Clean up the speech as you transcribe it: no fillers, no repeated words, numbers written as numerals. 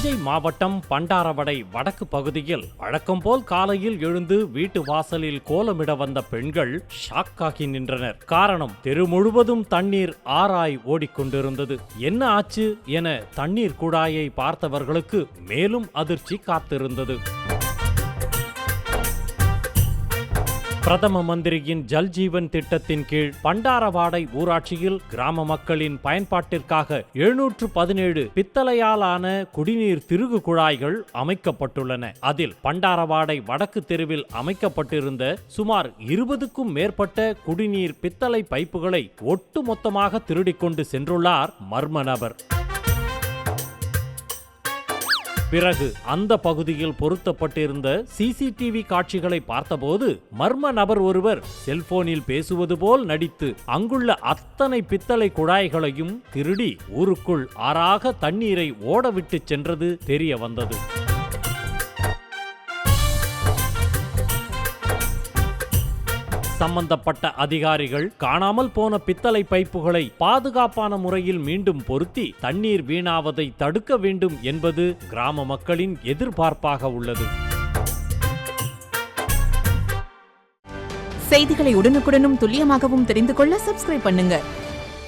தஞ்சை மாவட்டம் பண்டாரவடை வடக்கு பகுதியில் வழக்கம் போல் காலையில் எழுந்து வீட்டு வாசலில் கோலமிட வந்த பெண்கள் ஷாக்காகி நின்றனர். காரணம், தெரு முழுவதும் தண்ணீர் ஆறாய் ஓடிக்கொண்டிருந்தது. என்ன ஆச்சு என தண்ணீர் குழாயை பார்த்தவர்களுக்கு மேலும் அதிர்ச்சி காத்திருந்தது. பிரதம மந்திரியின் ஜல்ஜீவன் திட்டத்தின் கீழ் பண்டாரவாடை ஊராட்சியில் கிராம மக்களின் பயன்பாட்டிற்காக 717 பித்தளையாலான குடிநீர் திருகு குழாய்கள் அமைக்கப்பட்டுள்ளன. அதில் பண்டாரவாடை வடக்கு தெருவில் அமைக்கப்பட்டிருந்த சுமார் 20க்கும் மேற்பட்ட குடிநீர் பித்தளை பைப்புகளை ஒட்டுமொத்தமாக திருடிக்கொண்டு சென்றுள்ளார் மர்ம நபர். பிறகு அந்த பகுதியில் பொருத்தப்பட்டிருந்த சிசிடிவி காட்சிகளை பார்த்தபோது மர்ம நபர் ஒருவர் செல்போனில் பேசுவது போல் நடித்து அங்குள்ள அத்தனை பித்தளை குழாய்களையும் திருடி ஊருக்குள் ஆறாக தண்ணீரை ஓடவிட்டு சென்றது தெரிய வந்தது. சம்பந்தப்பட்ட அதிகாரிகள் காணாமல் போன பித்தளை பைப்புகளை பாதுகாப்பான முறையில் மீண்டும் பொருத்தி தண்ணீர் வீணாவதை தடுக்க வேண்டும் என்பது கிராம மக்களின் எதிர்பார்ப்பாக உள்ளது. செய்திகளை உடனுக்குடனும் துல்லியமாகவும் தெரிந்து கொள்ள சப்ஸ்கிரைப் பண்ணுங்க.